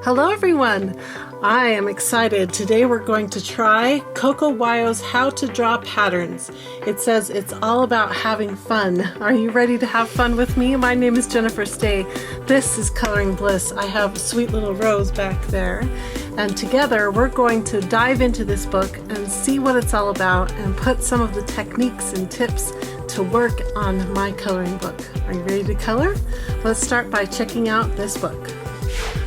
Hello everyone! I am excited. Today we're going to try Coco Wyo's How to Draw Patterns. It says it's all about having fun. Are you ready to have fun with me? My name is Jennifer Stay. This is Coloring Bliss. I have sweet little Rose back there. And together we're going to dive into this book and see what it's all about and put some of the techniques and tips to work on my coloring book. Are you ready to color? Let's start by checking out this book.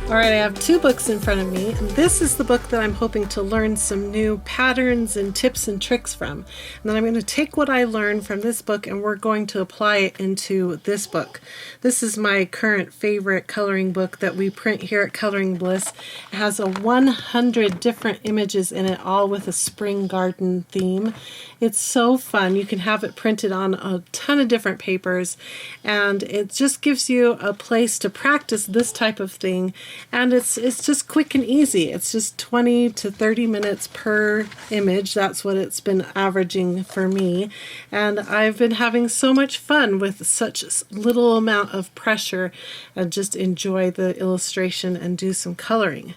Alright, I have two books in front of me, and this is the book that I'm hoping to learn some new patterns and tips and tricks from. And then I'm going to take what I learned from this book and we're going to apply it into this book. This is my current favorite coloring book that we print here at Coloring Bliss. It has 100 different images in it, all with a spring garden theme. It's so fun. You can have it printed on a ton of different papers, and it just gives you a place to practice this type of thing. And it's just quick and easy. It's just 20 to 30 minutes per image. That's what it's been averaging for me. And I've been having so much fun with such little amount of pressure, and just enjoy the illustration and do some coloring.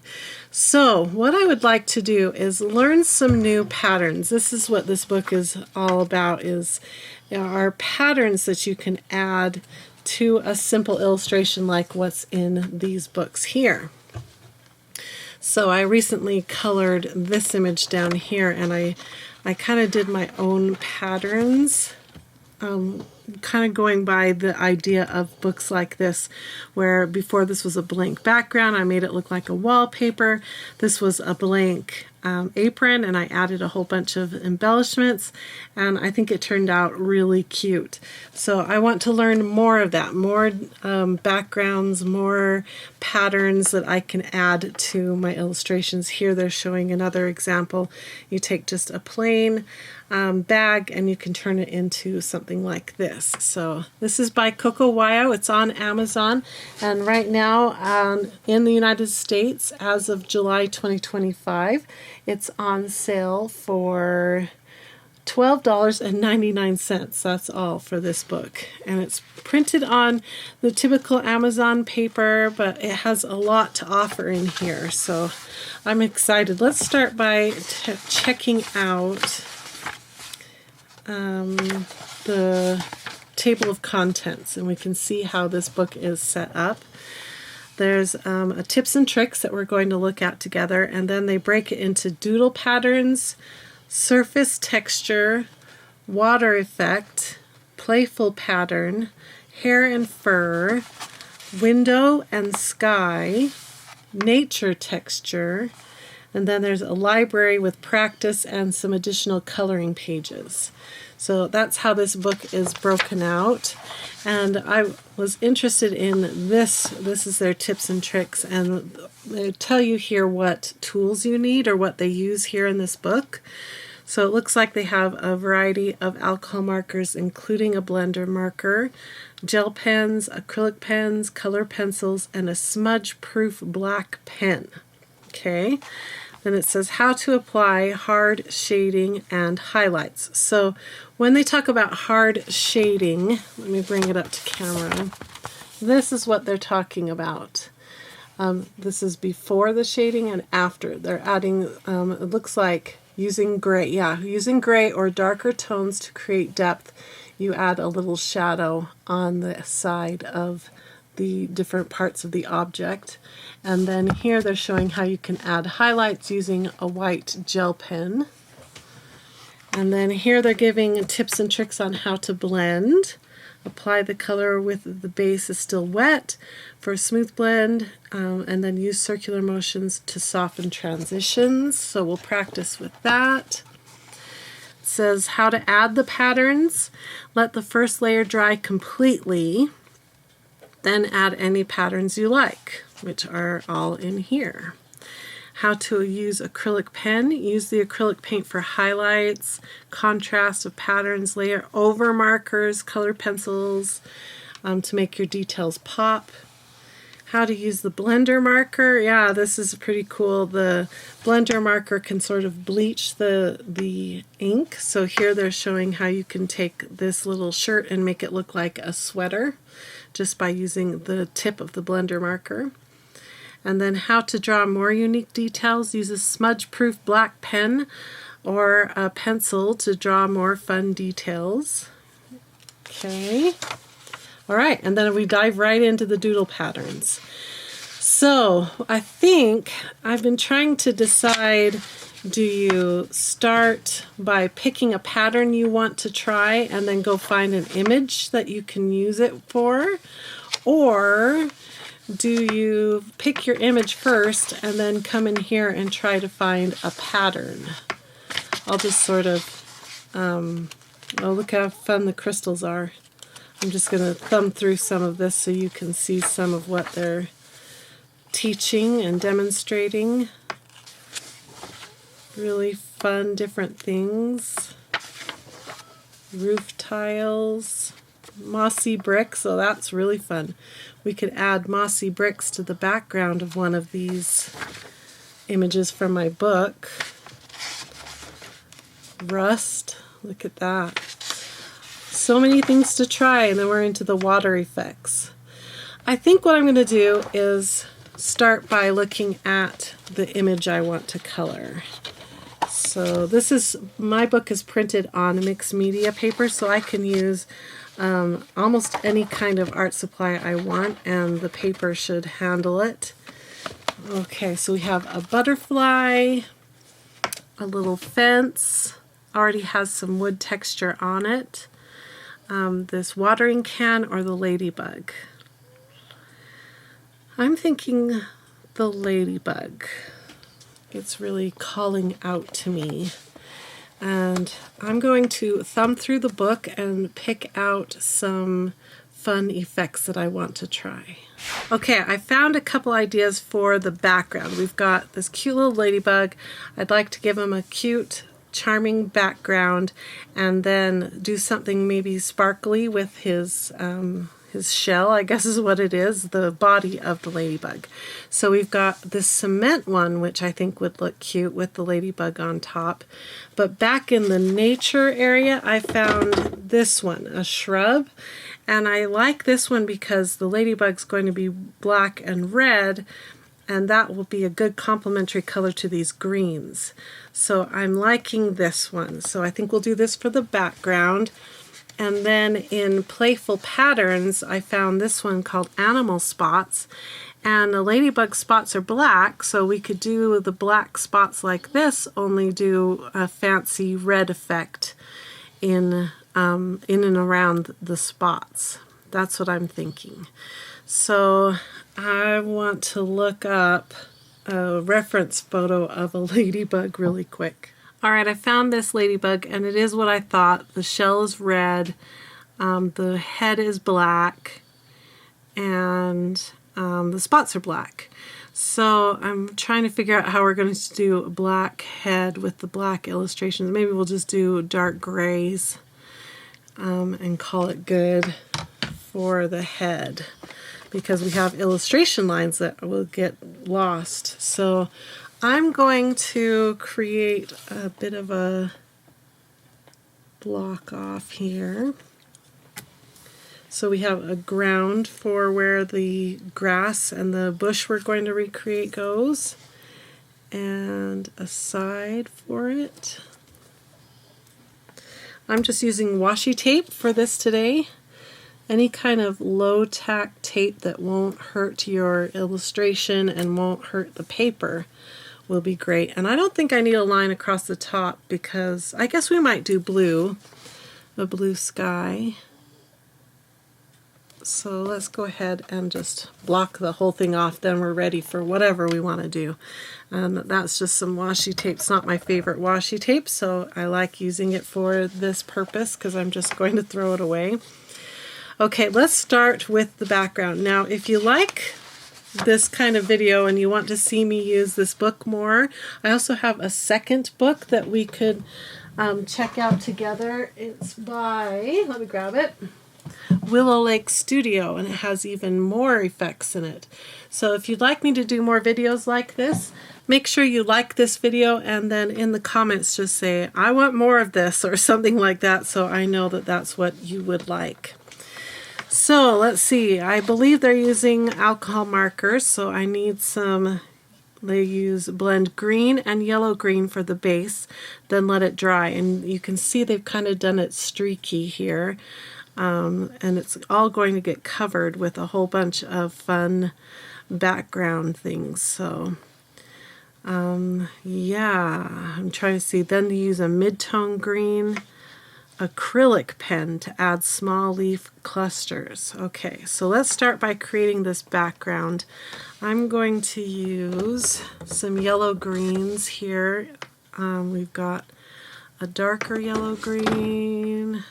So what I would like to do is learn some new patterns. This is what this book is all about, are patterns that you can add to a simple illustration like what's in these books here. So I recently colored this image down here, and I kind of did my own patterns, kind of going by the idea of books like this, where before this was a blank background, I made it look like a wallpaper. This was a blank apron, and I added a whole bunch of embellishments, and I think it turned out really cute. So I want to learn more of that, more backgrounds, more patterns that I can add to my illustrations. Here they're showing another example. You take just a plain bag and you can turn it into something like this. So this is by Coco Wyo. It's on Amazon, and right now in the United States, as of July 2025, it's on sale for $12.99. That's all for this book, and it's printed on the typical Amazon paper, but it has a lot to offer in here, so I'm excited. Let's start by checking out the table of contents, and we can see how this book is set up. There's a tips and tricks that we're going to look at together, and then they break it into doodle patterns, surface texture, water effect, playful pattern, hair and fur, window and sky, nature texture, and then there's a library with practice and some additional coloring pages. So that's how this book is broken out. And I was interested in this. This is their tips and tricks, and they tell you here what tools you need, or what they use here in this book. So it looks like they have a variety of alcohol markers, including a blender marker, gel pens, acrylic pens, color pencils, and a smudge-proof black pen. Okay. Then it says how to apply hard shading and highlights. So when they talk about hard shading, let me bring it up to camera. This is what they're talking about. This is before the shading and after. They're adding, it looks like using gray. Yeah, using gray or darker tones to create depth. You add a little shadow on the side of the different parts of the object. And then here they're showing how you can add highlights using a white gel pen. And then here they're giving tips and tricks on how to blend. Apply the color with the base is still wet for a smooth blend, and then use circular motions to soften transitions. So we'll practice with that. It says how to add the patterns. Let the first layer dry completely. Then add any patterns you like, which are all in here. How to use acrylic pen. Use the acrylic paint for highlights, contrast of patterns, layer over markers, color pencils to make your details pop. How to use the blender marker. Yeah, this is pretty cool. The blender marker can sort of bleach the ink. So here they're showing how you can take this little shirt and make it look like a sweater just by using the tip of the blender marker. And then how to draw more unique details, use a smudge-proof black pen or a pencil to draw more fun details. Okay. All right, and then we dive right into the doodle patterns. So I think I've been trying to decide, do you start by picking a pattern you want to try and then go find an image that you can use it for? Or do you pick your image first and then come in here and try to find a pattern? I'll just sort of, oh, look how fun the crystals are. I'm just going to thumb through some of this so you can see some of what they're teaching and demonstrating. Really fun different things. Roof tiles, mossy bricks, so that's really fun. We could add mossy bricks to the background of one of these images from my book. Rust, look at that. So many things to try, and then we're into the water effects. I think what I'm going to do is start by looking at the image I want to color. So this is, my book is printed on mixed media paper, so I can use almost any kind of art supply I want, and the paper should handle it. Okay, so we have a butterfly, a little fence, already has some wood texture on it. This watering can or the ladybug. I'm thinking the ladybug. It's really calling out to me. And I'm going to thumb through the book and pick out some fun effects that I want to try. Okay, I found a couple ideas for the background. We've got this cute little ladybug. I'd like to give him a cute, charming background and then do something maybe sparkly with his shell, I guess is what it is, the body of the ladybug. So we've got this cement one, which I think would look cute with the ladybug on top. But back in the nature area, I found this one, a shrub. And I like this one because the ladybug's going to be black and red, and that will be a good complementary color to these greens. So I'm liking this one. So I think we'll do this for the background. And then in playful patterns, I found this one called Animal Spots. And the ladybug spots are black, so we could do the black spots like this, only do a fancy red effect in and around the spots. That's what I'm thinking. So I want to look up a reference photo of a ladybug really quick. Alright, I found this ladybug, and it is what I thought. The shell is red, the head is black, and the spots are black. So I'm trying to figure out how we're going to do a black head with the black illustrations. Maybe we'll just do dark grays and call it good for the head, because we have illustration lines that will get lost. So I'm going to create a bit of a block off here. So we have a ground for where the grass and the bush we're going to recreate goes, and a side for it. I'm just using washi tape for this today. Any kind of low-tack tape that won't hurt your illustration and won't hurt the paper will be great. And I don't think I need a line across the top, because I guess we might do blue, a blue sky. So let's go ahead and just block the whole thing off, then we're ready for whatever we want to do. That's just some washi tape. It's not my favorite washi tape, so I like using it for this purpose because I'm just going to throw it away. Okay, let's start with the background. Now, if you like this kind of video and you want to see me use this book more, I also have a second book that we could check out together. It's by, let me grab it, Willow Lake Studio, and it has even more effects in it. So if you'd like me to do more videos like this, make sure you like this video and then in the comments just say, I want more of this or something like that, so I know that that's what you would like. So let's see, I believe they're using alcohol markers, so I need some. They use blend green and yellow green for the base, then let it dry. And you can see they've kind of done it streaky here. And it's all going to get covered with a whole bunch of fun background things. So yeah, I'm trying to see. Then they use a mid-tone green acrylic pen to add small leaf clusters. Okay, so let's start by creating this background. I'm going to use some yellow greens here. We've got a darker yellow green.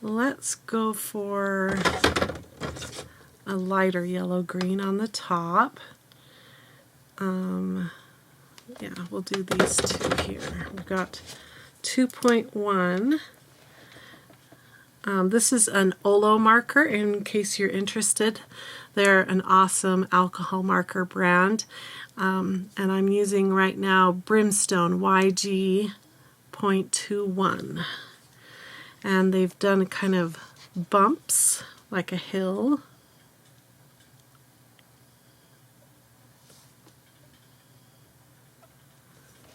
Let's go for a lighter yellow green on the top. Yeah, we'll do these two here. We've got 2.1. This is an OLO marker, in case you're interested. They're an awesome alcohol marker brand. And I'm using right now Brimstone YG.21. And they've done kind of bumps, like a hill.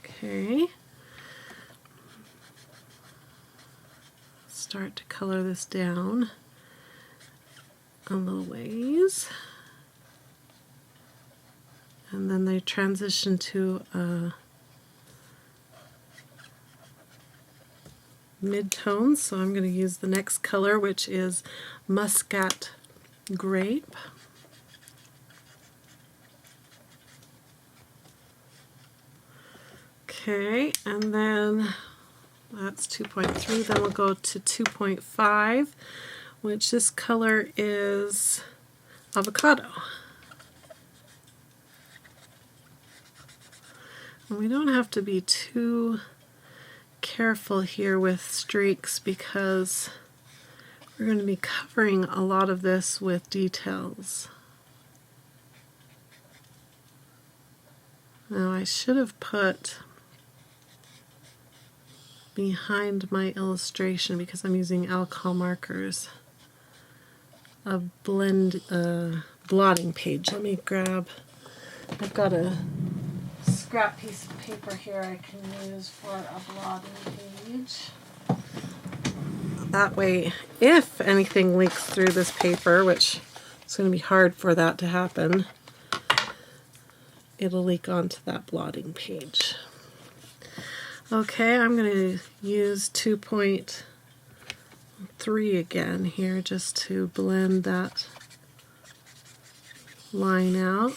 Okay. Start to color this down a little ways. And then they transition to a mid-tone, so I'm going to use the next color, which is Muscat Grape. Okay, and then that's 2.3, then we'll go to 2.5, which this color is Avocado. And we don't have to be too careful here with streaks because we're going to be covering a lot of this with details. Now I should have put behind my illustration, because I'm using alcohol markers, a blotting page. Let me grab, I've got a scrap piece of paper here I can use for a blotting page. That way, if anything leaks through this paper, which it's going to be hard for that to happen, it'll leak onto that blotting page. Okay, I'm going to use 2.3 again here just to blend that line out.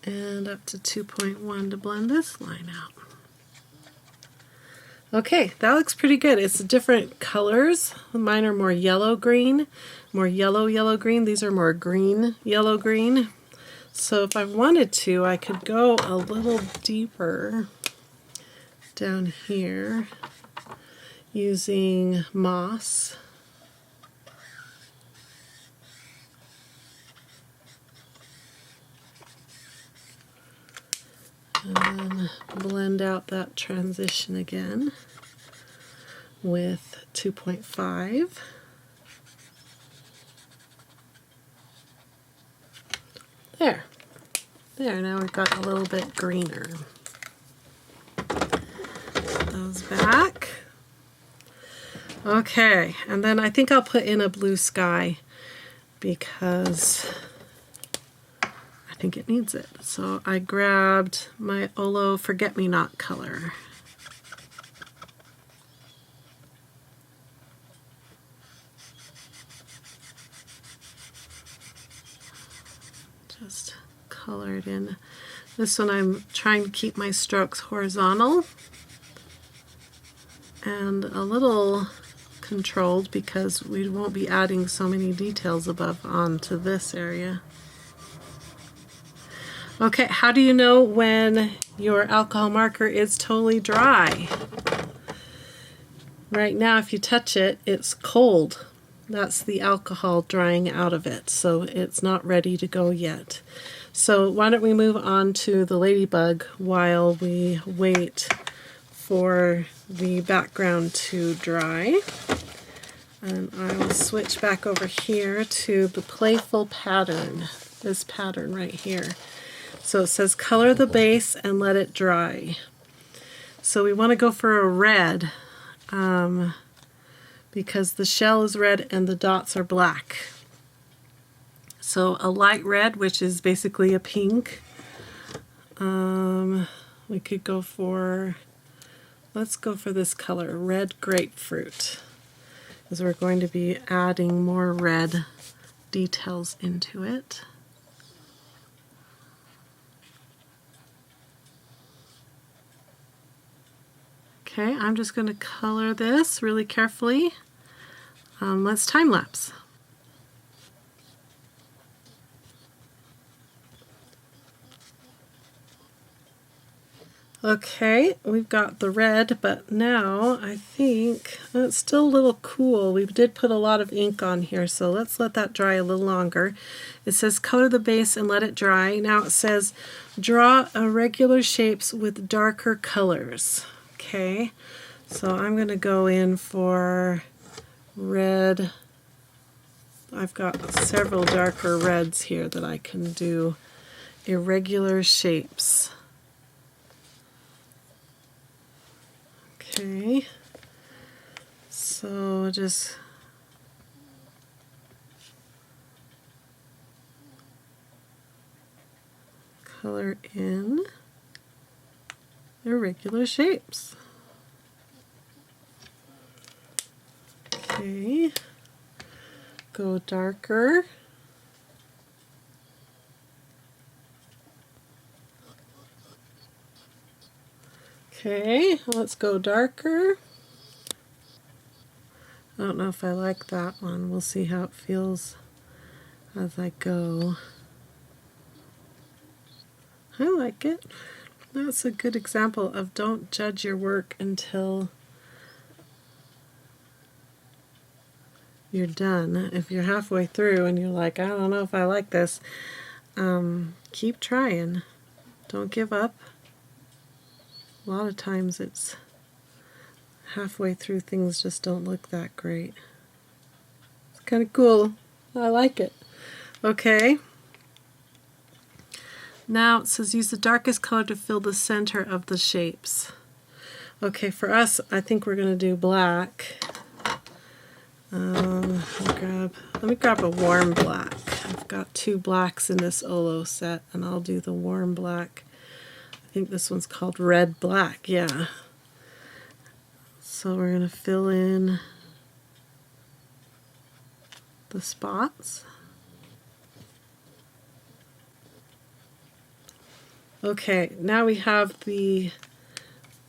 And up to 2.1 to blend this line out. Okay, that looks pretty good. It's different colors. Mine are more yellow-green, more yellow-yellow-green. These are more green, yellow-green. So if I wanted to, I could go a little deeper down here using moss. And then blend out that transition again with 2.5. There. There, now we've got a little bit greener. Put those back. Okay, and then I think I'll put in a blue sky because I think it needs it. So I grabbed my OLO Forget-Me-Not color. Just color it in. This one I'm trying to keep my strokes horizontal and a little controlled because we won't be adding so many details above onto this area. Okay, how do you know when your alcohol marker is totally dry? Right now, if you touch it, it's cold. That's the alcohol drying out of it, so it's not ready to go yet. So why don't we move on to the ladybug while we wait for the background to dry. And I will switch back over here to the playful pattern, this pattern right here. So it says color the base and let it dry. So we want to go for a red because the shell is red and the dots are black. So a light red, which is basically a pink. We could go for, let's go for this color, red grapefruit, because we're going to be adding more red details into it. Okay, I'm just going to color this really carefully. Let's time lapse. Okay, we've got the red, but now I think it's still a little cool. We did put a lot of ink on here, so let's let that dry a little longer. It says color the base and let it dry. Now it says draw irregular shapes with darker colors. Okay, so I'm going to go in for red. I've got several darker reds here that I can do irregular shapes. Okay, so just color in irregular shapes. Okay, go darker. Okay, let's go darker. I don't know if I like that one. We'll see how it feels as I go. I like it. That's a good example of don't judge your work until you're done. If you're halfway through and you're like, I don't know if I like this, keep trying. Don't give up. A lot of times it's halfway through things just don't look that great. It's kind of cool. I like it. Okay. Now it says use the darkest color to fill the center of the shapes. Okay, for us, I think we're going to do black. Let me grab a warm black. I've got 2 blacks in this OLO set, and I'll do the warm black. I think this one's called red black, yeah. So we're going to fill in the spots. Okay, now we have the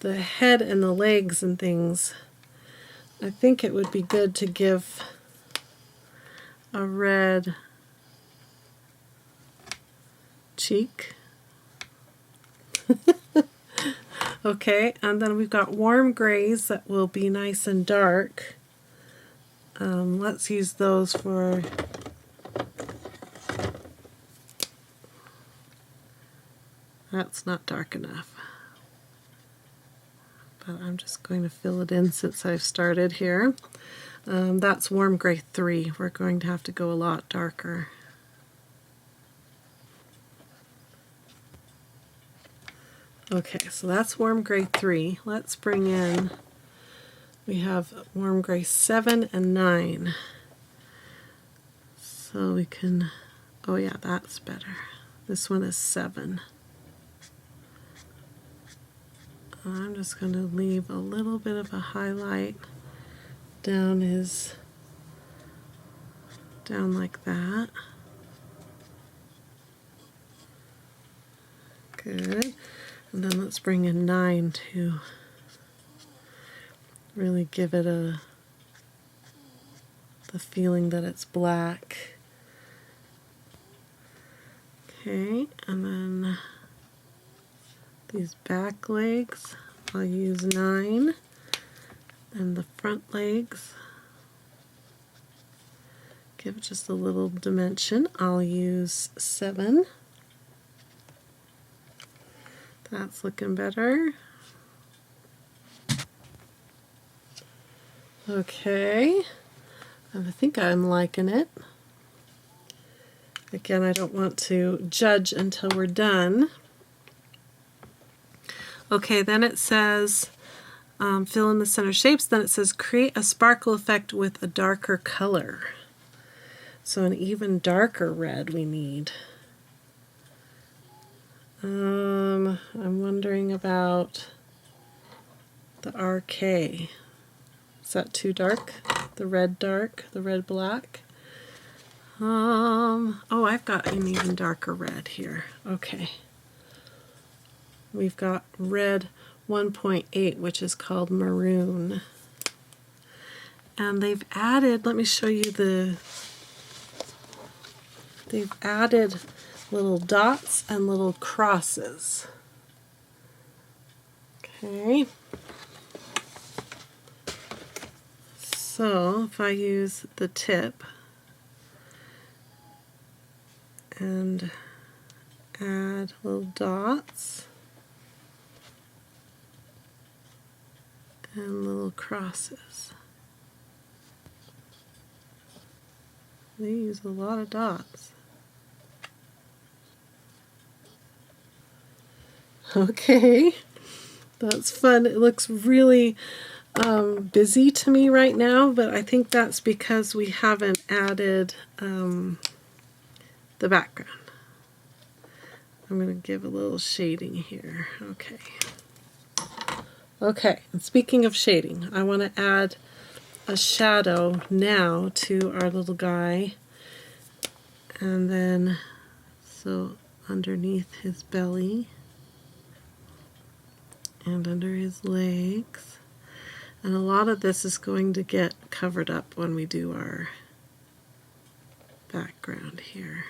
head and the legs and things. I think it would be good to give a red cheek. Okay, and then we've got warm grays that will be nice and dark. Let's use those for that's not dark enough. But I'm just going to fill it in since I've started here. That's warm gray 3. We're going to have to go a lot darker. Okay, so that's warm gray 3. Let's bring in, we have warm gray 7 and 9. So we can, oh yeah, that's better. This one is 7. I'm just going to leave a little bit of a highlight down like that. Good. And then let's bring in 9 to really give it the feeling that it's black. Okay, and then these back legs, I'll use 9, and the front legs, give it just a little dimension, I'll use 7. That's looking better. Okay, And I think I'm liking it. Again, I don't want to judge until we're done. Okay, then it says fill in the center shapes. Then it says create a sparkle effect with a darker color. So an even darker red we need. I'm wondering about the RK. Is that too dark? The red dark, the red black? Oh, I've got an even darker red here. Okay. We've got red 1.8, which is called maroon. And they've added, let me show you they've added little dots and little crosses. Okay. So if I use the tip and add little dots and little crosses. They use a lot of dots. Okay, that's fun. It looks really busy to me right now, but I think that's because we haven't added the background. I'm going to give a little shading here. Okay. Okay, and speaking of shading, I want to add a shadow now to our little guy. And then, so underneath his belly and under his legs. And a lot of this is going to get covered up when we do our background here.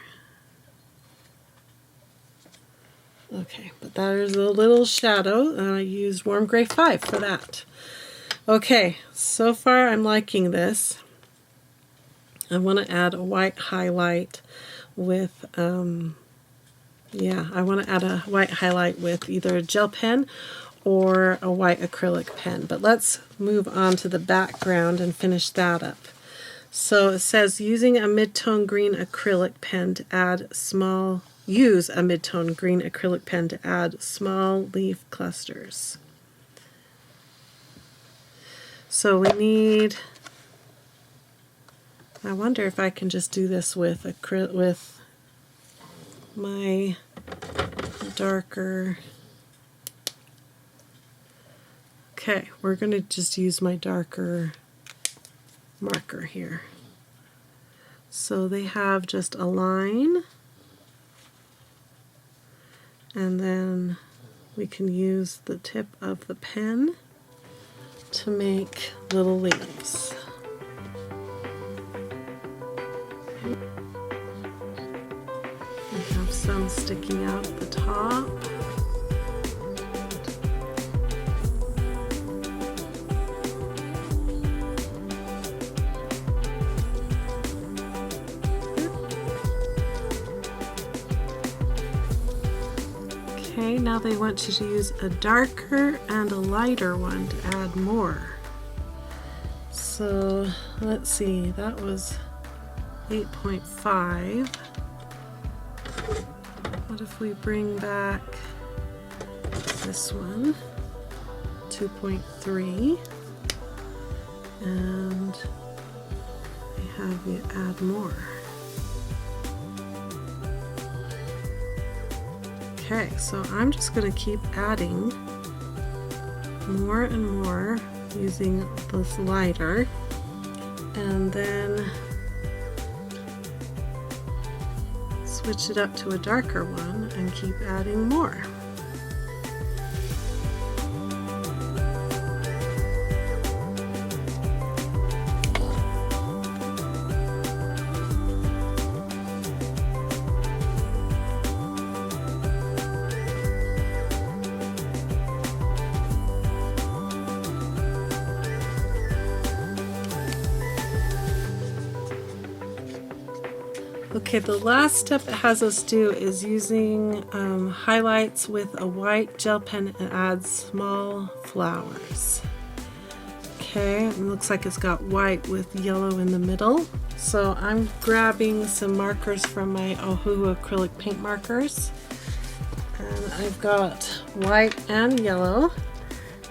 Okay, but that is a little shadow, and I used Warm Gray 5 for that. Okay, so far I'm liking this. I want to add a white highlight with, I want to add a white highlight with either a gel pen or a white acrylic pen. But let's move on to the background and finish that up. So it says using a mid-tone green acrylic pen to add small, use a mid-tone green acrylic pen to add small leaf clusters. So we need, I wonder if I can just do this with my darker. Okay, we're going to just use my darker marker here. So they have just a line, and then we can use the tip of the pen to make little leaves. We have some sticking out at the top. Okay, now they want you to use a darker and a lighter one to add more. So let's see, that was 8.5. What if we bring back this one, 2.3, and we have you add more. Okay, so I'm just going to keep adding more and more using this lighter, and then switch it up to a darker one and keep adding more. Okay, the last step it has us do is using highlights with a white gel pen and add small flowers. Okay, it looks like it's got white with yellow in the middle. So I'm grabbing some markers from my OLO acrylic paint markers. And I've got white and yellow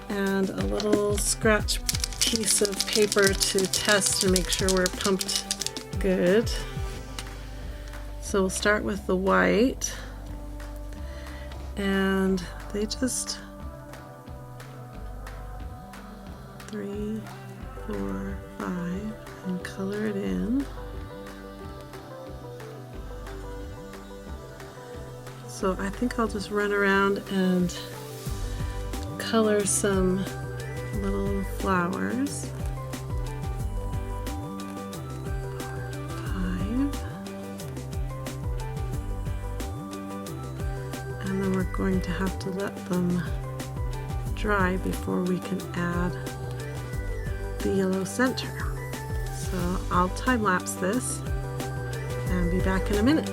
and a little scratch piece of paper to test to make sure we're pumped good. So we'll start with the white, and they just 3, 4, 5 and color it in. So I think I'll just run around and color some little flowers. 5. And then we're going to have to let them dry before we can add the yellow center. So I'll time lapse this and be back in a minute.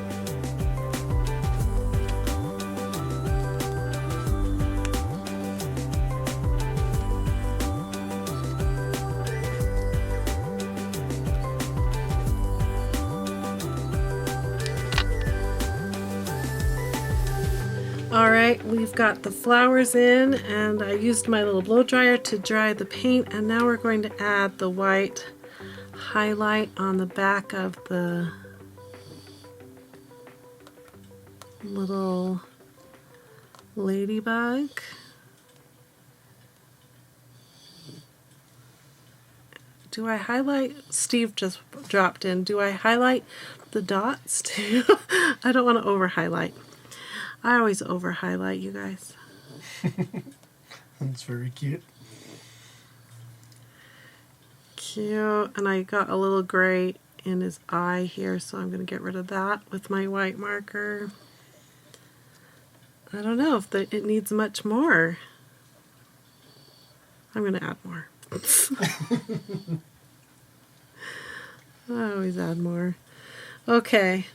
Alright, we've got the flowers in, and I used my little blow dryer to dry the paint, and now we're going to add the white highlight on the back of the little ladybug. Do I highlight? Steve just dropped in. Do I highlight the dots too? I don't want to over highlight. I always over highlight, you guys. That's very cute. Cute. And I got a little gray in his eye here, so I'm going to get rid of that with my white marker. I don't know if it needs much more. I'm going to add more. I always add more. Okay.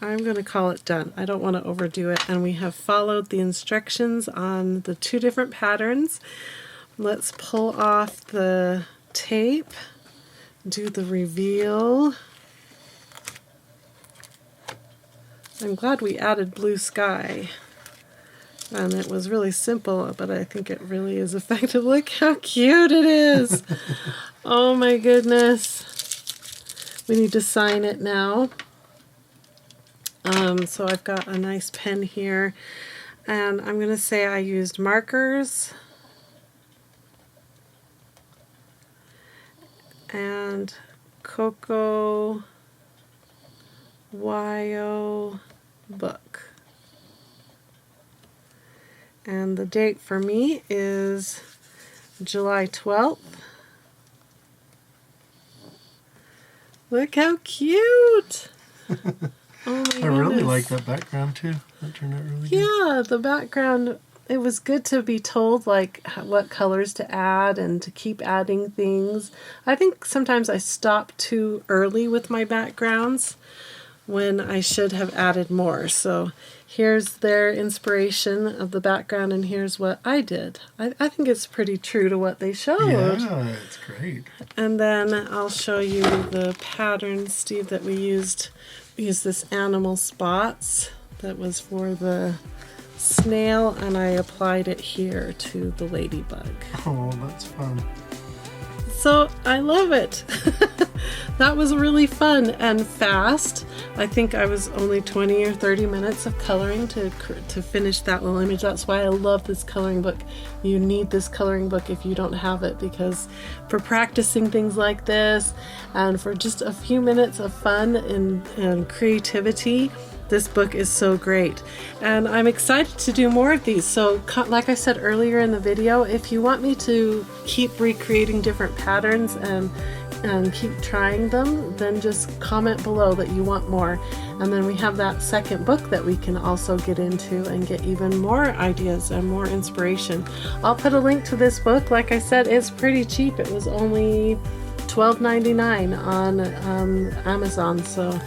I'm going to call it done. I don't want to overdo it. And we have followed the instructions on the 2 different patterns. Let's pull off the tape, do the reveal. I'm glad we added blue sky. And it was really simple, but I think it really is effective. Look how cute it is. Oh my goodness. We need to sign it now. So I've got a nice pen here, and I'm going to say I used markers and Coco Wyo book. And the date for me is July 12th. Look how cute! Oh my I really goodness. like that background too. That turned out really good. Yeah, the background, it was good to be told like what colors to add and to keep adding things. I think sometimes I stop too early with my backgrounds when I should have added more. So here's their inspiration of the background, and here's what I did. I think it's pretty true to what they showed. Yeah, it's great. And then I'll show you the pattern, Steve, that we used. We used this animal spots that was for the snail, and I applied it here to the ladybug. Oh, that's fun. So I love it. That was really fun and fast. I think I was only 20 or 30 minutes of coloring to finish that little image. That's why I love this coloring book. You need this coloring book if you don't have it, because for practicing things like this and for just a few minutes of fun and creativity, this book is so great. And I'm excited to do more of these. So like I said earlier in the video, if you want me to keep recreating different patterns and keep trying them, then just comment below that you want more. And then we have that second book that we can also get into and get even more ideas and more inspiration. I'll put a link to this book. Like I said, it's pretty cheap. It was only $12.99 on Amazon. So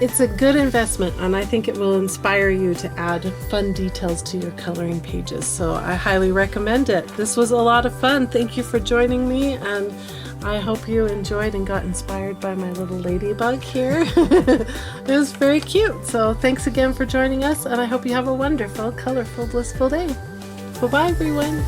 It's a good investment, and I think it will inspire you to add fun details to your coloring pages. So I highly recommend it. This was a lot of fun. Thank you for joining me, and I hope you enjoyed and got inspired by my little ladybug here. It was very cute. So thanks again for joining us, and I hope you have a wonderful, colorful, blissful day. Bye-bye, everyone.